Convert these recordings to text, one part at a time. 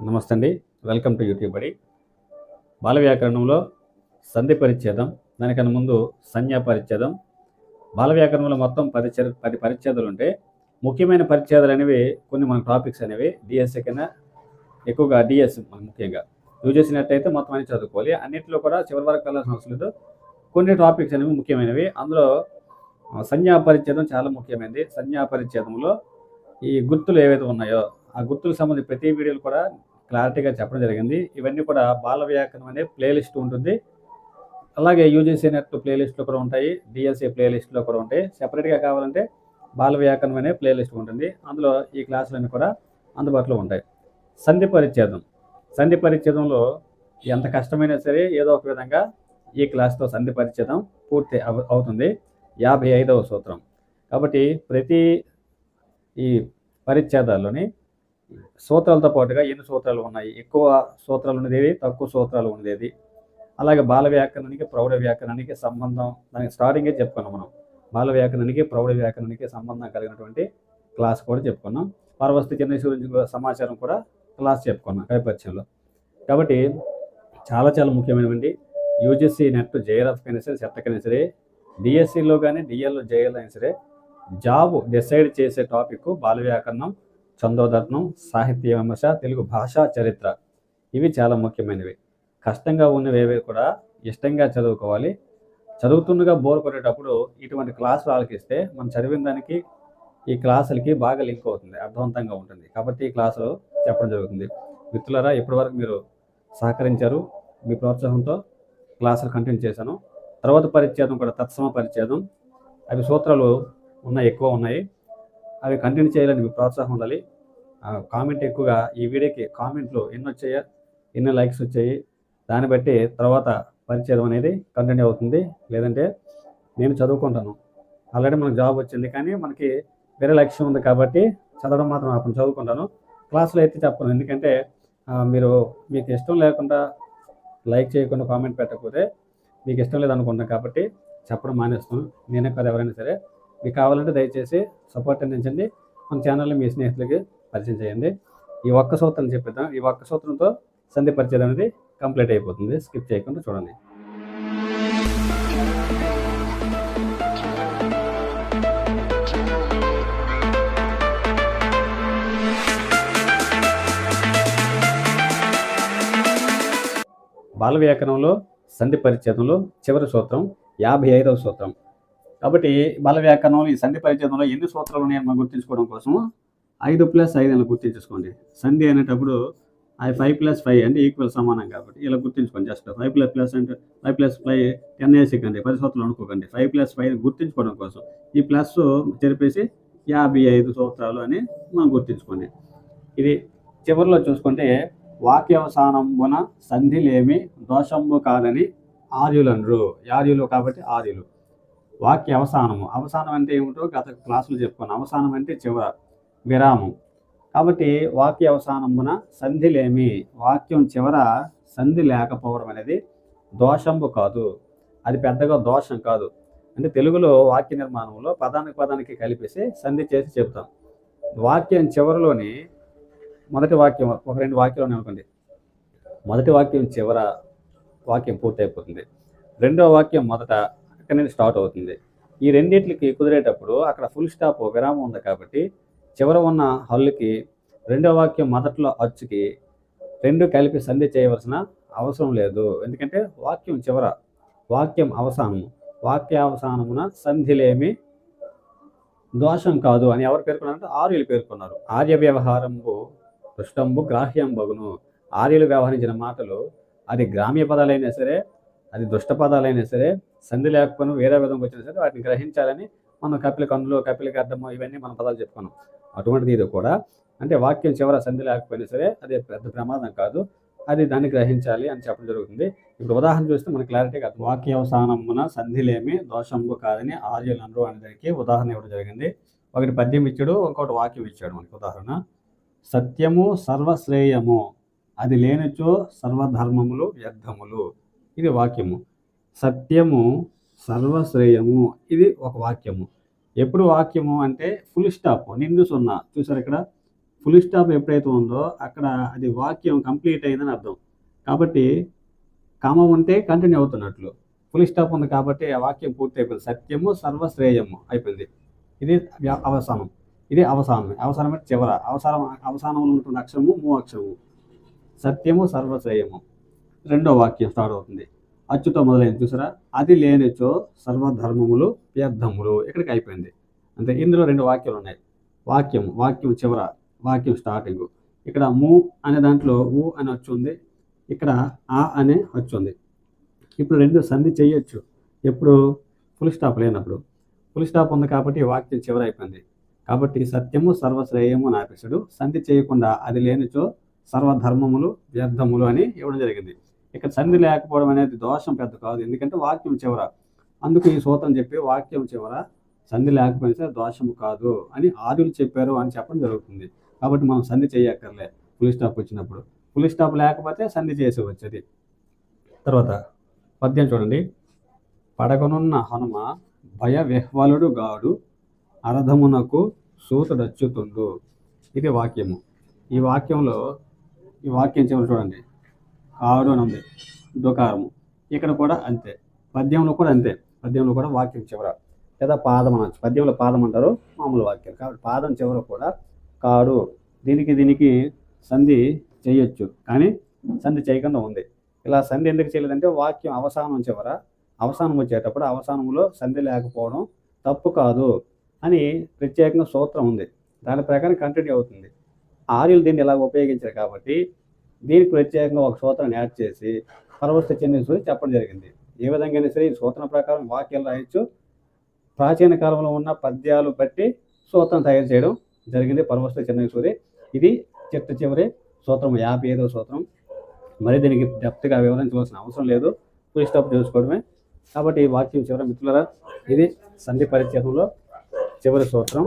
నమస్తే అండి. Welcome to YouTube బడి. బాల వ్యాకరణంలో సంధి పరిచ్ఛేదం, దానికన్నా ముందు సంజ్ఞా పరిచ్ఛేదం. బాల వ్యాకరణంలో మొత్తం 10 పరిచ్ఛేదాలు ఉంటాయి. ముఖ్యమైన పరిచ్ఛేదాలు అనేవి కొన్ని మన టాపిక్స్ అనేవి డిఎస్సి కింద ఎక్కువగా డిఎస్ మనం ముఖ్యంగా యూజ్ చేసినట్టయితే మొత్తం అన్ని చదువుకోవాలి. అన్నింటిలో కూడా చివరి వరకు వెళ్ళాల్సిన అవసరం లేదు. కొన్ని టాపిక్స్ అనేవి ముఖ్యమైనవి. అందులో సంజ్ఞా పరిచ్ఛేదం చాలా ముఖ్యమైనది. సంజ్ఞా పరిచ్ఛేదంలో ఈ గుర్తులు ఏవైతే ఉన్నాయో ఆ గుర్తులకు సంబంధించి ప్రతి వీడియోలు కూడా క్లారిటీగా చెప్పడం జరిగింది. ఇవన్నీ కూడా బాల వ్యాకరణం అనే ప్లేలిస్ట్ ఉంటుంది. అలాగే యూజీసీ నెట్ ప్లేలిస్ట్లో కూడా ఉంటాయి, డిఎస్ఏ ప్లేలిస్ట్లో కూడా ఉంటాయి. సెపరేట్గా కావాలంటే బాల వ్యాకరణం అనే ప్లేలిస్ట్ ఉంటుంది. అందులో ఈ క్లాసులన్నీ కూడా అందుబాటులో ఉంటాయి. సంధి పరిచ్ఛేదం. సంధి పరిచ్ఛేదంలో ఎంత కష్టమైనా సరే ఏదో ఒక విధంగా ఈ క్లాస్తో సంధి పరిచ్ఛేదం పూర్తి అవుతుంది. 55వ సూత్రం. కాబట్టి ప్రతి ఈ పరిచ్ఛేదాల్లోని సూత్రాలతో పాటుగా ఎన్ని సూత్రాలు ఉన్నాయి, ఎక్కువ సూత్రాలు ఉండేది, తక్కువ సూత్రాలు ఉండేది. అలాగే బాల వ్యాకరణానికి ప్రౌఢ వ్యాకరణానికి సంబంధం, దానికి స్టార్టింగే చెప్పుకున్నాం మనం. బాల వ్యాకరణానికి ప్రౌఢ వ్యాకరణానికి సంబంధం కలిగినటువంటి క్లాస్ కూడా చెప్పుకున్నాం. పరవస్తు కింద సమాచారం కూడా క్లాస్ చెప్పుకున్నాం కవి పరిచయంలో. కాబట్టి చాలా ముఖ్యమైనవండి. యూజీసీ నెట్ జేఆర్ఎఫ్ అయినా సరే, సెట్టకైనా సరే, డిఎస్సిలో కానీ డిఎల్లో జేఎల్ అయినా సరే జాబ్ డిసైడ్ చేసే టాపిక్ బాల వ్యాకరణం, ఛందోదర్పణం, సాహిత్య విమర్శ, తెలుగు భాషా చరిత్ర. ఇవి చాలా ముఖ్యమైనవి. కష్టంగా ఉన్నవి కూడా ఇష్టంగా చదువుకోవాలి. చదువుతుండగా బోర్ కొట్టేటప్పుడు ఇటువంటి క్లాసులు ఆలకిస్తే మనం చదివిన దానికి ఈ క్లాసులకి బాగా లింక్ అవుతుంది, అర్థవంతంగా ఉంటుంది. కాబట్టి ఈ క్లాసులు చెప్పడం జరుగుతుంది. మిత్రులారా, ఇప్పటివరకు మీరు సహకరించారు. మీ ప్రోత్సాహంతో క్లాసులు కంటిన్యూ చేశాను. తర్వాత పరిచ్ఛేదం కూడా తత్సమ పరిచ్ఛేదం. అవి సూత్రాలు ఎక్కువ ఉన్నాయి. అవి కంటిన్యూ చేయాలని మీ ప్రోత్సాహం ఉండాలి. కామెంట్ ఎక్కువగా ఈ వీడియోకి కామెంట్లు ఎన్ని వచ్చాయో, ఎన్ని లైక్స్ వచ్చాయి, దాన్ని బట్టి తర్వాత పరిచయం అనేది కంటిన్యూ అవుతుంది. లేదంటే నేను చదువుకుంటాను, ఆల్రెడీ మనకు జాబ్ వచ్చింది, కానీ మనకి వేరే లక్ష్యం ఉంది కాబట్టి చదవడం మాత్రం అప్పుడు చదువుకుంటాను. క్లాసులో అయితే చెప్పను. ఎందుకంటే మీకు ఇష్టం లేకుండా లైక్ చేయకుండా కామెంట్ పెట్టకపోతే మీకు ఇష్టం లేదనుకుంటాను. కాబట్టి చెప్పడం మానేస్తాను. నేనే కాదు, ఎవరైనా సరే. మీకు కావాలంటే దయచేసి సపోర్ట్ అందించండి. మన ఛానల్ని మీ స్నేహితులకి పరిచయం చేయండి. ఈ ఒక్క సూత్రం చెప్పిద్దాం. ఈ ఒక్క సూత్రంతో సంధి పరిచయం అనేది కంప్లీట్ అయిపోతుంది. స్కిప్ చేయకుండా చూడండి. బాల వ్యాకరణంలో సంధి పరిచ్ఛేదంలో చివరి సూత్రం 55వ సూత్రం. కాబట్టి బాల వ్యాకరణంలో ఈ సంధి పరిచ్ఛేదంలో ఎన్ని సూత్రాలు ఉన్నాయని మనం గుర్తించుకోవడం కోసం 5+5 అని గుర్తించేసుకోండి. సంధి అనేటప్పుడు 5+5 అంటే ఈక్వల్ సమానం కాబట్టి ఇలా గుర్తించుకోండి. జస్ట్ 5++ అంటే 5+5 10 వేసేకండి, 10 సూత్రాలు అనుకోకండి. 5+5 గుర్తించుకోవడం కోసం ఈ ప్లస్ చెరిపేసి 55 సూత్రాలు అని మనం గుర్తించుకోండి. ఇది చివరిలో చూసుకుంటే వాక్యావసానంబున సంధిలేమి దోషంబు కాదని ఆర్యులనరు. ఆర్యులు కాబట్టి ఆర్యులు. వాక్య అవసానము. అవసానం అంటే ఏమిటో గత క్లాసులు చెప్పుకున్నాం. అవసానం అంటే చివర, విరామం. కాబట్టి వాక్య అవసానమున సంధిలేమి, వాక్యం చివర సంధి లేకపోవడం అనేది దోషంబు కాదు. అది పెద్దగా దోషం కాదు. అంటే తెలుగులో వాక్య నిర్మాణంలో పదానికి కలిపేసి సంధి చేసి చెప్తాం. వాక్యం చివరిలోని మొదటి వాక్యం ఒక 2 వాక్యాలు అనుకోండి. మొదటి వాక్యం చివర వాక్యం పూర్తయిపోతుంది. రెండవ వాక్యం మొదట, అక్కడి నుంచి స్టార్ట్ అవుతుంది. ఈ రెండింటికి కుదిరేటప్పుడు అక్కడ ఫుల్ స్టాప్ విరామం ఉంది కాబట్టి చివర ఉన్న హల్లుకి రెండవ వాక్యం మొదట్లో అచ్చుకి 2 కలిపి సంధి చేయవలసిన అవసరం లేదు. ఎందుకంటే వాక్యం చివర, వాక్యం అవసానము. వాక్యావసానమున సంధిలేమి దోషం కాదు అని ఎవరు పేర్కొన్నారంటే ఆర్యులు పేర్కొన్నారు. ఆర్య వ్యవహారంబు పృష్టంబు గ్రాహ్యం బగును. ఆర్యులు వ్యవహరించిన మాటలు అది గ్రామ్య పదాలైనా సరే, అది దుష్ట పదాలైనా సరే, సంధి లేకపోయినా వేరే విధంగా వచ్చినా సరే వాటిని గ్రహించాలని మనం కపిల కందులు, కపిలకి అర్థము, ఇవన్నీ మనం పదాలు చెప్పుకున్నాం. అటువంటిది ఇది కూడా. అంటే వాక్యం చివర సంధి లేకపోయినా సరే అది పెద్ద ప్రమాదం కాదు, అది దాన్ని గ్రహించాలి అని చెప్పడం జరుగుతుంది. ఇప్పుడు ఉదాహరణ చూస్తే మనకి క్లారిటీగా వాక్యావసానమున సంధిలేమి దోషంబు కాదని ఆర్యులనరు అనేదానికి ఉదాహరణ ఇవ్వడం జరిగింది. ఒకటి పద్యం ఇచ్చాడు, ఇంకోటి వాక్యం ఇచ్చాడు మనకి ఉదాహరణ. సత్యము సర్వశ్రేయము, అది లేనిచో సర్వధర్మములు వ్యర్థములు. ఇది వాక్యము. సత్యము సర్వశ్రేయము, ఇది ఒక వాక్యము. ఎప్పుడు వాక్యము అంటే ఫుల్ స్టాప్, నిండు సున్నా. చూసారు ఇక్కడ ఫుల్ స్టాప్ ఎప్పుడైతే ఉందో అక్కడ అది వాక్యం కంప్లీట్ అయిందని అర్థం. కాబట్టి కామ ఉంటే కంటిన్యూ అవుతున్నట్లు. ఫుల్ స్టాప్ ఉంది కాబట్టి ఆ వాక్యం పూర్తి అయిపోయింది. సత్యము సర్వశ్రేయము అయిపోయింది. ఇది అవసానం. ఇది అవసానం. అవసానం అంటే చివర. అవసానంలో ఉన్నటువంటి అక్షరము మూ అక్షరము. సత్యము సర్వశ్రేయము. రెండో వాక్యం స్టార్ట్ అవుతుంది. అచ్చుతో మొదలైంది చూసారా? అది లేనిచో సర్వధర్మములు వ్యర్థములు. ఇక్కడికి అయిపోయింది. అంటే ఇందులో రెండు వాక్యాలు ఉన్నాయి. వాక్యం చివర, వాక్యం స్టార్టింగ్. ఇక్కడ ము అనే దాంట్లో ఊ అని వచ్చి ఉంది. ఇక్కడ ఆ అనే వచ్చి ఉంది. ఇప్పుడు రెండు సంధి చేయొచ్చు. ఎప్పుడు? ఫుల్ స్టాప్ లేనప్పుడు. ఫుల్ స్టాప్ ఉంది కాబట్టి వాక్యం చివర అయిపోయింది. కాబట్టి సత్యము సర్వశ్రేయము అని ఆపేశాడు. సంధి చేయకుండా అది లేనిచో సర్వధర్మములు వ్యర్థములు అని ఇవ్వడం జరిగింది. ఇక్కడ సంధి లేకపోవడం అనేది దోషం పెద్ద కాదు, ఎందుకంటే వాక్యం చివర. అందుకు ఈ సూత్రం చెప్పి వాక్యం చివర సంధి లేకపోయినా దోషము కాదు అని ఆర్యులు చెప్పారు అని చెప్పడం జరుగుతుంది. కాబట్టి మనం సంధి చేయక్కర్లే ఫుల్ స్టాప్ వచ్చినప్పుడు. ఫుల్ స్టాప్ లేకపోతే సంధి చేసి వచ్చేది. తర్వాత పద్యం చూడండి. పడగనున్న హనుమ భయ విహ్వలుడు గాడు అరధమునకు సూతుడచ్చుతుండు. ఇది వాక్యము. ఈ వాక్యం చివరి చూడండి, కాడు అని ఉంది, దుకారము. ఇక్కడ కూడా అంతే. పద్యంలో కూడా అంతే. పద్యంలో కూడా వాక్యం చివర లేదా పాదం అనొచ్చు. పద్యంలో పాదం అంటారు, మామూలు వాక్యం. కాబట్టి పాదం చివర కూడా కాడు. దీనికి సంధి చేయొచ్చు, కానీ సంధి చేయకుండా ఉంది. ఇలా సంధి ఎందుకు చేయలేదంటే వాక్యం అవసానం వచ్చేటప్పుడు అవసానంలో సంధి లేకపోవడం తప్పు కాదు అని ప్రత్యేకంగా సూత్రం ఉంది. దాని ప్రకారం కంటిన్యూ అవుతుంది. ఆర్యులు దీన్ని ఇలా ఉపయోగించారు కాబట్టి దీనికి ప్రత్యేకంగా ఒక సూత్రాన్ని యాడ్ చేసి పరవస్తు చెందిన చెప్పడం జరిగింది. ఏ విధంగా సరే ఈ సూత్రం ప్రకారం వాక్యాలు రాయొచ్చు. ప్రాచీన కాలంలో ఉన్న పద్యాలు బట్టి సూత్రం తయారు చేయడం జరిగింది పరవస్తు చెందిన. ఇది చివరి సూత్రం, 55వ సూత్రం. మరి దీనికి డెప్త్గా వివరించవలసిన అవసరం లేదు, ఫుల్ స్టాప్ తెలుసుకోవడమే. కాబట్టి ఈ వాక్యం చివరి మిత్రులరా, ఇది సంధి పరిచ్ఛేదంలో చివరి సూత్రం.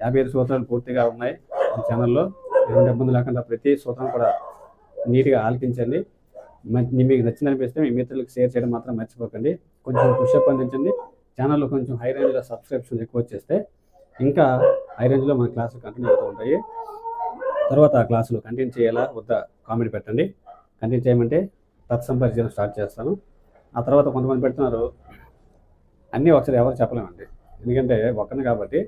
55 సూత్రాలు పూర్తిగా ఉన్నాయి ఈ ఛానల్లో. ఎటువంటి ఇబ్బంది లేకుండా ప్రతి సూత్రం కూడా నీట్గా ఆలకించండి. మీకు నచ్చిందనిపిస్తే మీ మిత్రులకు షేర్ చేయడం మాత్రం మర్చిపోకండి. కొంచెం పుషప్ అందించండి. ఛానల్లో కొంచెం హై రేంజ్లో సబ్స్క్రిప్షన్ ఎక్కువ వచ్చేస్తే ఇంకా హై రేంజ్లో మన క్లాసులు కంటిన్యూ అవుతూ ఉంటాయి. తర్వాత ఆ క్లాసులు కంటిన్యూ చేయాలా వద్దా కామెంట్ పెట్టండి. కంటిన్యూ చేయమంటే తత్సం పరిచయం స్టార్ట్ చేస్తాను. ఆ తర్వాత కొంతమంది పెడుతున్నారు, అన్నీ ఒకసారి ఎవరు చెప్పలేమండి, ఎందుకంటే ఒక్కనే కాబట్టి.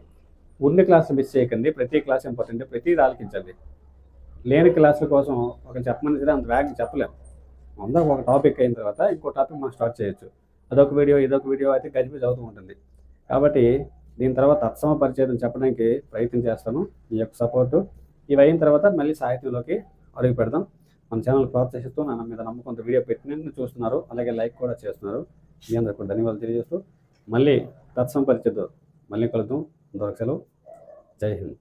ఉన్న క్లాసులు మిస్ చేయకండి. ప్రతి క్లాస్ ఇంపార్టెంట్, ప్రతిది ఆలకించండి. లేని క్లాసుల కోసం ఒక చెప్పమని సరే అంత వేగంగా చెప్పలేము. అందరూ ఒక టాపిక్ అయిన తర్వాత ఇంకో టాపిక్ మనం స్టార్ట్ చేయొచ్చు. ఇదొక వీడియో అయితే గజిబిజి అవుతూ ఉంటుంది. కాబట్టి దీని తర్వాత తత్సమ పరిచయం చెప్పడానికి ప్రయత్నం చేస్తాను. మీ యొక్క సపోర్టు ఇవి అయిన తర్వాత మళ్ళీ సాహిత్యంలోకి అడుగు పెడదాం. మన ఛానల్ ప్రోత్సహిస్తూ నా మీద నమ్మకంతో వీడియో పెట్టిన చూస్తున్నారు, అలాగే లైక్ కూడా చేస్తున్నారు. మీ అందరికీ కూడా ధన్యవాదాలు తెలియజేస్తూ మళ్ళీ తత్సమ పరిచయంతో మళ్ళీ కలుద్దాం. దొరకసెలవు. జై హింద్.